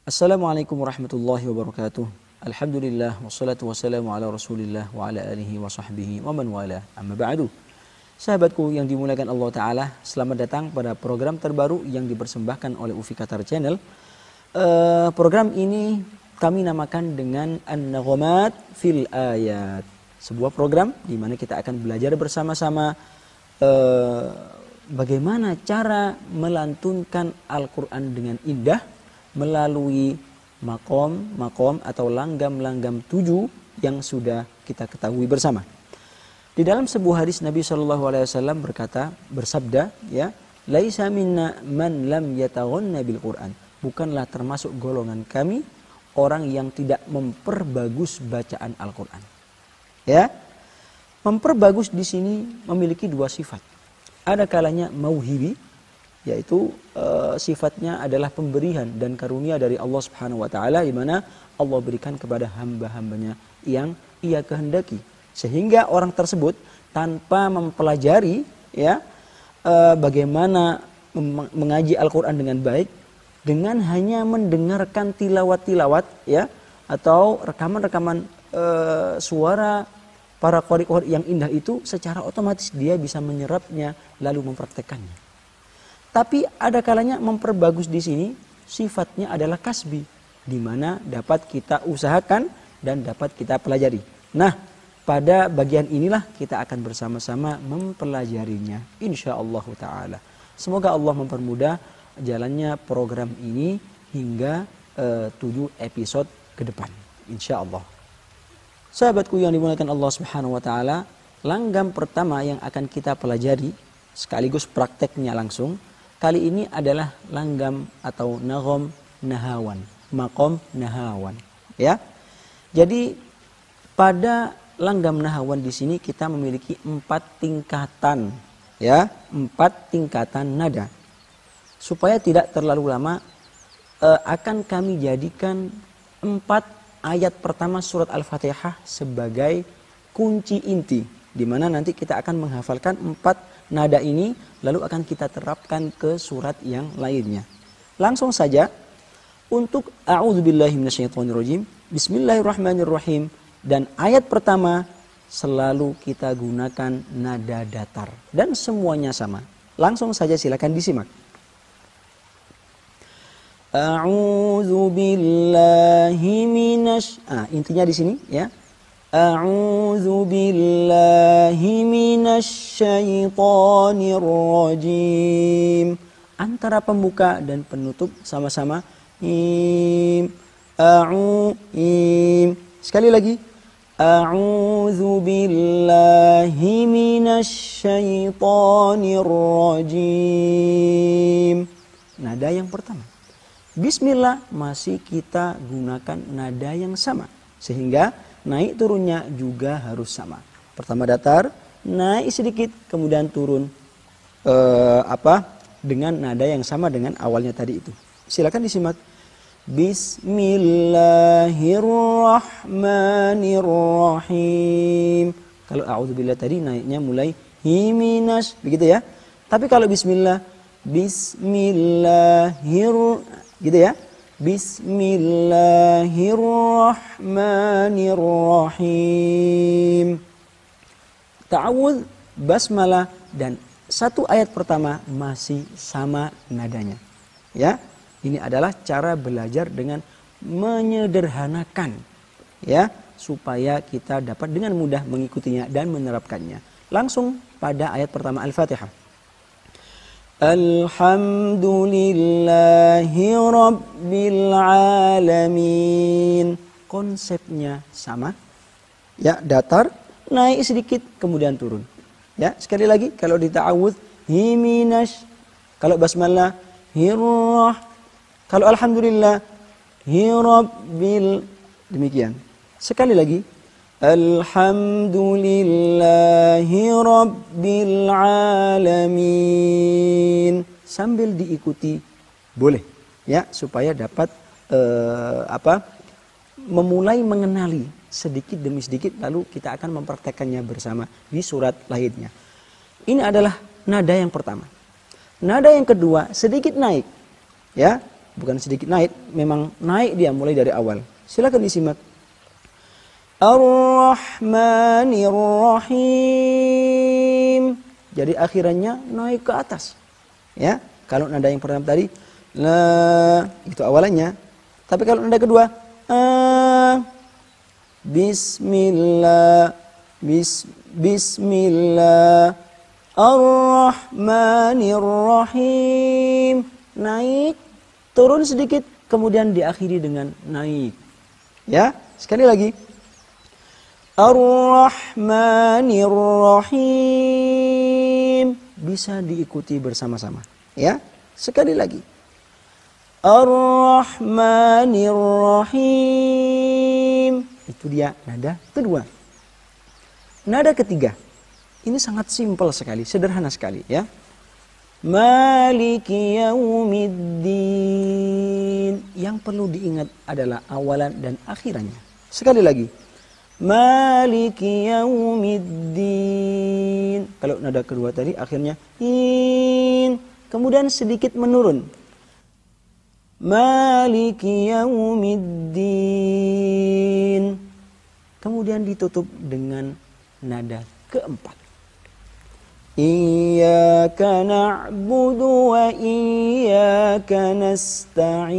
Assalamualaikum warahmatullahi wabarakatuh. Alhamdulillah wassalatu wassalamu ala Rasulillah wa ala alihi wa sahbihi wa man wala. Amma ba'du. Sahabatku yang dimuliakan Allah Ta'ala, selamat datang pada program terbaru yang dipersembahkan oleh UFI Qatar Channel. Program ini kami namakan dengan An-Naghamat fil Ayat. Sebuah program di mana kita akan belajar bersama-sama bagaimana cara melantunkan Al-Quran dengan indah melalui makom atau langgam-langgam 7 yang sudah kita ketahui bersama. Di dalam sebuah hadis Nabi SAW bersabda, ya, laisa minna man lam yataghanna bil Quran. Bukanlah termasuk golongan kami orang yang tidak memperbagus bacaan Al-Quran. Ya, memperbagus di sini memiliki dua sifat. Ada kalanya mauhibi, yaitu sifatnya adalah pemberian dan karunia dari Allah Subhanahu wa taala, di mana Allah berikan kepada hamba-hambanya yang Ia kehendaki, sehingga orang tersebut tanpa mempelajari, ya, bagaimana mengaji Al-Qur'an dengan baik, dengan hanya mendengarkan tilawat-tilawat, ya, atau rekaman-rekaman suara para qari-qari yang indah itu, secara otomatis dia bisa menyerapnya lalu mempraktekannya. Tapi ada kalanya memperbagus di sini sifatnya adalah kasbi, di mana dapat kita usahakan dan dapat kita pelajari. Nah, pada bagian inilah kita akan bersama-sama mempelajarinya, insyaallah ta'ala. Semoga Allah mempermudah jalannya program ini hingga 7 episode ke depan, insyaallah. Sahabatku yang dimuliakan Allah Subhanahu wa taala, langgam pertama yang akan kita pelajari sekaligus prakteknya langsung kali ini adalah langgam atau nagham nahawan, maqam nahawan, ya. Jadi pada langgam nahawan di sini kita memiliki 4 tingkatan, ya, 4 tingkatan nada. Supaya tidak terlalu lama, akan kami jadikan 4 ayat pertama surat Al-Fatihah sebagai kunci inti, di mana nanti kita akan menghafalkan 4 nada ini, lalu akan kita terapkan ke surat yang lainnya. Langsung saja untuk a'udzubillahi minasyaitonirrajim, bismillahirrahmanirrahim, dan ayat pertama selalu kita gunakan nada datar dan semuanya sama. Langsung saja silakan disimak. A'udzubillahi intinya di sini, ya. A'udzu billahi minasyaitonir rajim. Antara pembuka dan penutup sama-sama Sekali lagi. A'udzu billahi minasyaitonir rajim. Nada yang pertama. Bismillah masih kita gunakan nada yang sama, sehingga naik turunnya juga harus sama. Pertama datar, naik sedikit, kemudian turun dengan nada yang sama dengan awalnya tadi itu. Silakan disimak. Bismillahirrahmanirrahim. Kalau a'udzubillah tadi naiknya mulai himinas, begitu ya. Tapi kalau bismillah, gitu ya. Bismillahirrahmanirrahim. Ta'awudz, basmalah, dan 1 ayat pertama masih sama nadanya. Ya, ini adalah cara belajar dengan menyederhanakan, ya, supaya kita dapat dengan mudah mengikutinya dan menerapkannya. Langsung pada ayat pertama Al-Fatihah. Alhamdulillahi Rabbil Alamin. Konsepnya sama, ya, datar, naik sedikit, kemudian turun. Ya, sekali lagi, kalau di ta'awudz himinas, kalau basmalah hirrah, kalau alhamdulillah hirabbil, demikian. Sekali lagi, alhamdulillahi Rabbil Alamin. Sambil diikuti boleh, ya, supaya dapat memulai mengenali sedikit demi sedikit, lalu kita akan mempraktekannya bersama di surat lainnya. Ini adalah nada yang pertama. Nada yang kedua sedikit naik, ya, bukan sedikit naik, memang naik dia mulai dari awal. Silakan disimak. Ar-Rahmanir Rahim. Jadi akhirannya naik ke atas. Ya, kalau nada yang pertama tadi la itu awalannya. Tapi kalau nada kedua Bismillah Bismillah Ar-Rahmanir Rahim. Naik, turun sedikit, kemudian diakhiri dengan naik. Ya, sekali lagi. Ar-Rahmanir Rahim. Bisa diikuti bersama-sama. Ya, sekali lagi. Ar-Rahmanir Rahim. Itu dia nada kedua. Nada ketiga. Ini sangat simpel sekali, sederhana sekali ya. Maliki yaumiddin. Yang perlu diingat adalah awalan dan akhirannya. Sekali lagi. Maliki yaumiddin. Kalau nada kedua tadi akhirnya in, kemudian sedikit menurun. Maliki yaumiddin. Kemudian ditutup dengan nada keempat. Iyyaka na'budu wa iyyaka nasta'in.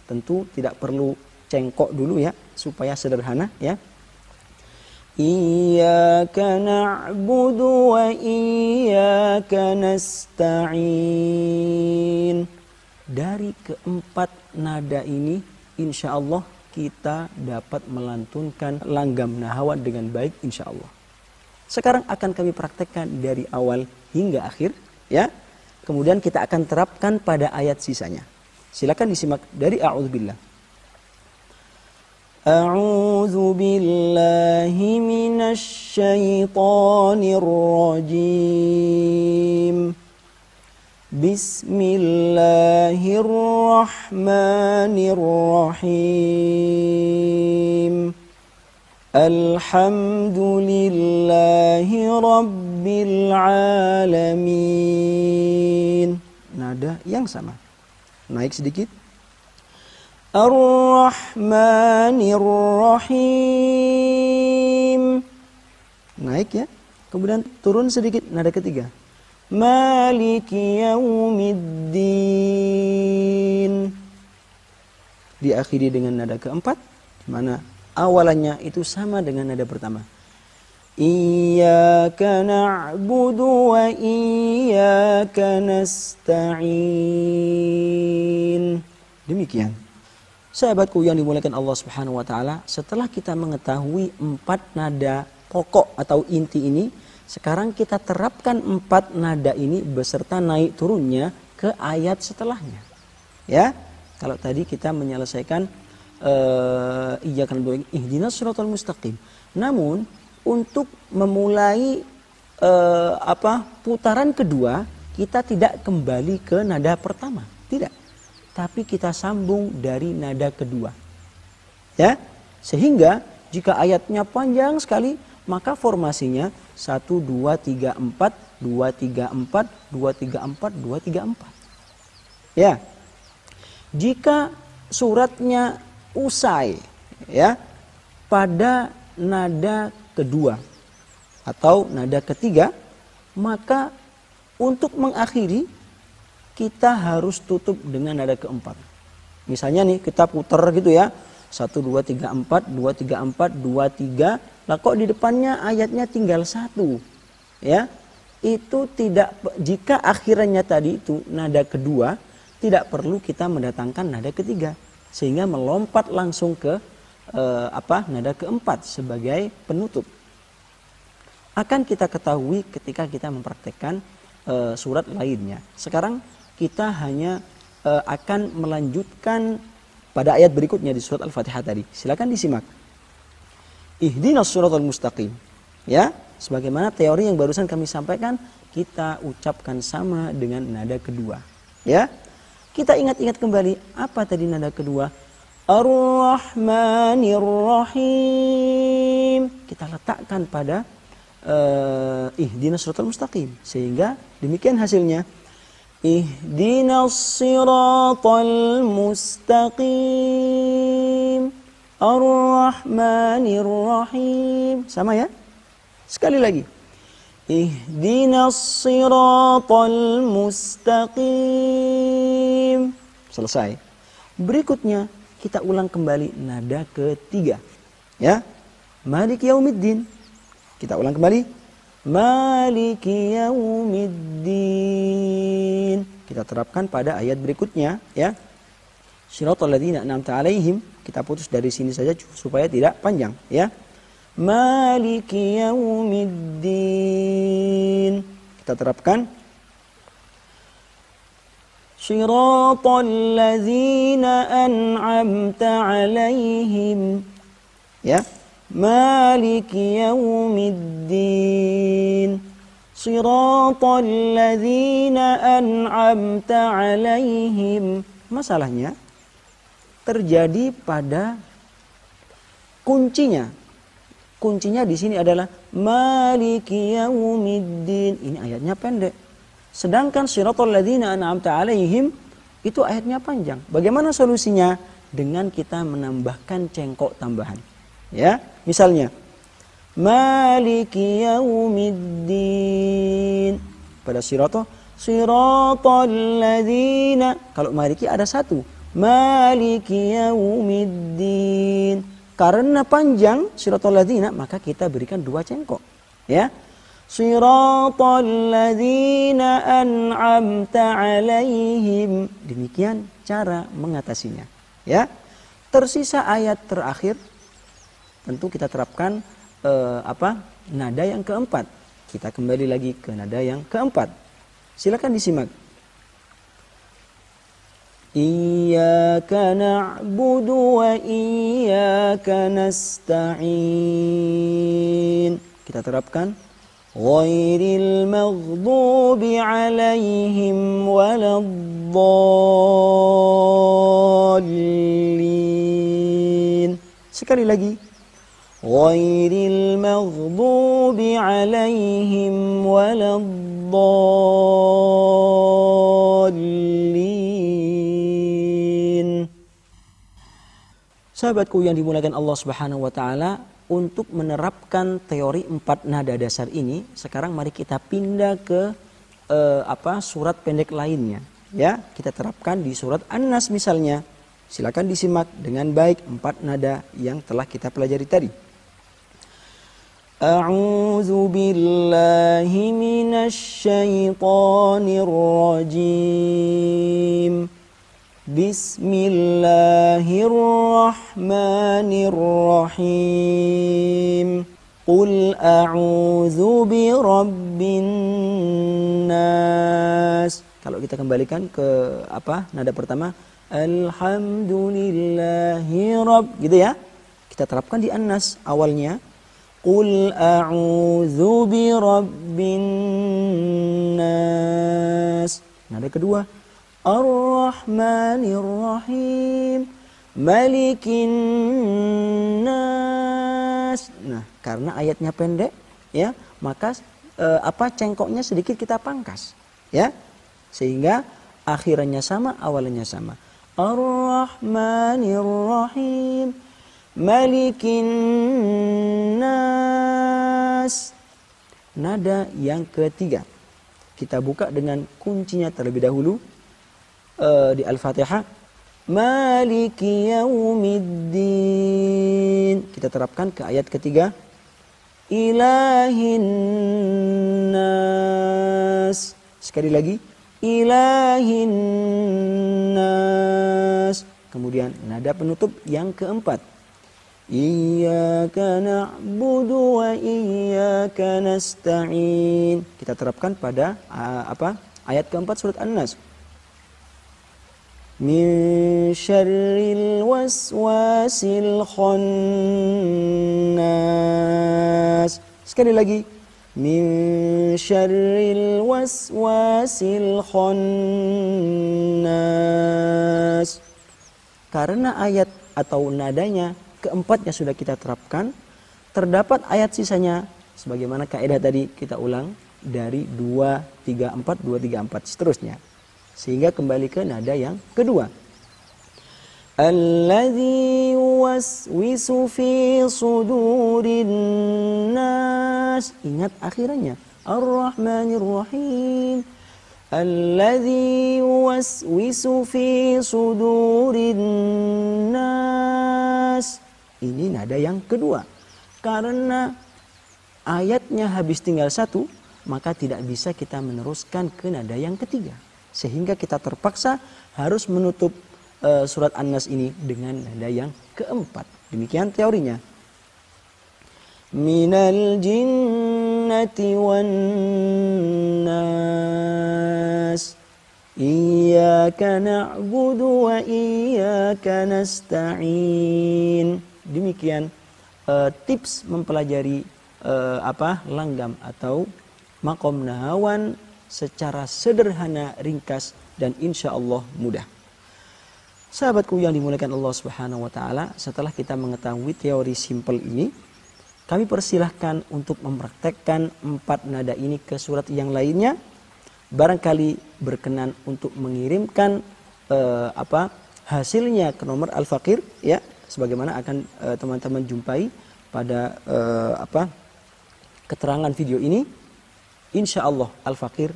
Tentu tidak perlu cengkok dulu ya, supaya sederhana ya. Iyyaka na'budu wa iyyaka nasta'in. Dari keempat nada ini insya Allah kita dapat melantunkan langgam nahawat dengan baik insya Allah. Sekarang akan kami praktekkan dari awal hingga akhir ya. Kemudian kita akan terapkan pada ayat sisanya. Silakan disimak dari a'udzubillah. A'udzu billahi minasy syaithanir rajim. Bismillahirrahmanirrahim. Alhamdulillahi rabbil alamin. Nada yang sama. Naik sedikit. Ar-Rahmanir-Rahim. Naik ya. Kemudian turun sedikit nada ketiga. Maliki yaumiddin. Diakhiri dengan nada keempat, di mana awalannya itu sama dengan nada pertama. Iyyaka na'budu wa iyyaka nasta'in. Demikian. Sahabatku yang dimuliakan Allah Subhanahu wa taala, setelah kita mengetahui 4 nada pokok atau inti ini, sekarang kita terapkan 4 nada ini beserta naik turunnya ke ayat setelahnya. Ya, kalau tadi kita menyelesaikan iyyaka na'budu ihdinas shiratal mustaqim. Namun untuk memulai putaran kedua, kita tidak kembali ke nada pertama, tidak. Tapi kita sambung dari nada kedua. Ya, sehingga jika ayatnya panjang sekali, maka formasinya 1 2 3 4 2 3 4 2 3 4 2 3 4. Ya. Jika suratnya usai ya pada nada kedua atau nada ketiga, maka untuk mengakhiri kita harus tutup dengan nada keempat. Misalnya nih kita putar gitu ya. 1 2 3 4 2 3 4 2 3. Lah kok di depannya ayatnya tinggal 1. Ya. Itu tidak, jika akhirannya tadi itu nada kedua, tidak perlu kita mendatangkan nada ketiga sehingga melompat langsung ke nada keempat sebagai penutup. Akan kita ketahui ketika kita mempraktekkan surat lainnya. Sekarang kita hanya akan melanjutkan pada ayat berikutnya di surat Al-Fatihah tadi. Silakan disimak. Ihdinas shiratal mustaqim. Ya, sebagaimana teori yang barusan kami sampaikan, kita ucapkan sama dengan nada kedua. Ya. Kita ingat-ingat kembali apa tadi nada kedua? Ar-Rahmanir-Rahim. Kita letakkan pada ihdinas shiratal mustaqim sehingga demikian hasilnya. Ihdinas siratal mustaqim. Ar-Rahmanir Rahim. Sama ya? Sekali lagi. Ihdinas siratal mustaqim. Selesai. Berikutnya kita ulang kembali nada ketiga. Ya. Maliki yaumiddin. Kita ulang kembali. Maliki yaumiddin. Kita terapkan pada ayat berikutnya, ya. Shiratal ladzina an'amta 'alaihim. Kita putus dari sini saja supaya tidak panjang, ya. Maliki yaumiddin. Kita terapkan. Shiratal ladzina an'amta 'alaihim. Ya. Maliki yaumiddin. Shiratal ladzina an'amta 'alaihim. Masalahnya terjadi pada kuncinya. Kuncinya di sini adalah Maliki yaumiddin. Ini ayatnya pendek. Sedangkan Shiratal ladzina an'amta 'alaihim itu ayatnya panjang. Bagaimana solusinya? Dengan kita menambahkan cengkok tambahan. Ya, misalnya Maliki yaumiddin. Pada Shiratal ladzina. Kalau Maliki ada satu. Maliki yaumiddin. Karena panjang Shiratal ladzina, maka kita berikan dua cengkok. Ya. Shiratal ladzina an'amta 'alaihim. Demikian cara mengatasinya. Ya. Tersisa ayat terakhir. Tentu kita terapkan nada yang keempat. Kita kembali lagi ke nada yang keempat. Silakan disimak. Iyyaka na'budu wa iyyaka nasta'in. Kita terapkan. Ghairil maghdubi 'alaihim waladdallin. Sekali lagi. Ghairil maghdubi 'alaihim waladdallin. Sahabatku yang dimuliakan Allah Subhanahu wa taala, untuk menerapkan teori 4 nada dasar ini, sekarang mari kita pindah ke surat pendek lainnya. Ya, kita terapkan di surat An-Nas misalnya. Silakan disimak dengan baik 4 nada yang telah kita pelajari tadi. A'udzu billahi minasy syaithanir rajim. Bismillahirrahmanirrahim. Qul a'udzu birabbin nas. Kalau kita kembalikan ke nada pertama, alhamdulillahi rabb, gitu ya. Kita terapkan di An-Nas awalnya. Qul a'udzu birabbin nas. Nada kedua, Ar-Rahmanir Rahim, Malikin Nas. Nah, karena ayatnya pendek, ya, maka cengkoknya sedikit kita pangkas, ya, sehingga akhirannya sama, awalnya sama. Ar-Rahmanir Rahim, Malikin Nas. Nada yang ketiga, kita buka dengan kuncinya terlebih dahulu. Di Al-Fatihah, Maliki yaumiddin. Kita terapkan ke ayat ketiga, Ilahin nas. Sekali lagi, Ilahin nas. Kemudian nada penutup yang keempat, Iyyaka na'budu wa iyyaka nasta'in. Kita terapkan pada ayat keempat surat An-Nas. Min syarril waswasil khannas. Sekali lagi. Min syarril waswasil khannas. Karena ayat atau nadanya keempatnya sudah kita terapkan, terdapat ayat sisanya sebagaimana kaidah tadi, kita ulang dari 2, 3, 4, 2, 3, 4 seterusnya. Sehingga kembali ke nada yang kedua. Alladzi yuwaswisu fi sudurin nas. Ingat akhirannya. Ar-Rahmanir Rahim. Alladzi yuwaswisu fi sudurin nas. Ini nada yang kedua. Karena ayatnya habis tinggal satu, maka tidak bisa kita meneruskan ke nada yang ketiga. Sehingga kita terpaksa harus menutup surat An-Nas ini dengan nada yang keempat. Demikian teorinya. Minal jinnati wan nas. Iyyaka na'budu wa iyyaka nasta'in. Demikian tips mempelajari langgam atau maqam nahawan secara sederhana, ringkas, dan insya Allah mudah. Sahabatku yang dimuliakan Allah Subhanahu wa taala, setelah kita mengetahui teori simpel ini, kami persilahkan untuk mempraktekkan 4 nada ini ke surat yang lainnya. Barangkali berkenan untuk mengirimkan hasilnya ke nomor Al-Faqir, ya, sebagaimana akan teman-teman jumpai pada keterangan video ini. Insya Allah Al-Faqir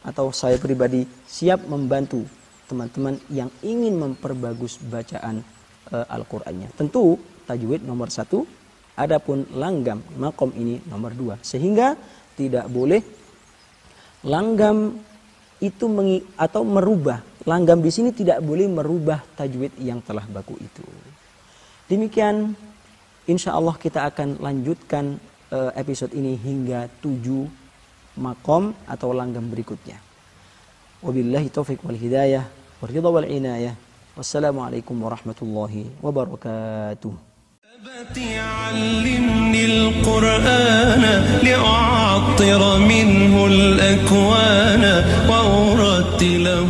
atau saya pribadi siap membantu teman-teman yang ingin memperbagus bacaan Al-Qur'annya. Tentu tajwid nomor 1, adapun langgam maqam ini nomor 2. Sehingga tidak boleh langgam itu atau merubah. Langgam di sini tidak boleh merubah tajwid yang telah baku itu. Demikian, insya Allah kita akan lanjutkan episode ini hingga 7 maqam atau langgam berikutnya. Wabillahi taufiq wal hidayah, waridha wal inayah. Wassalamualaikum warahmatullahi wabarakatuh. أبتي علمني القرآن لأعطر منه الأكوان وأرتله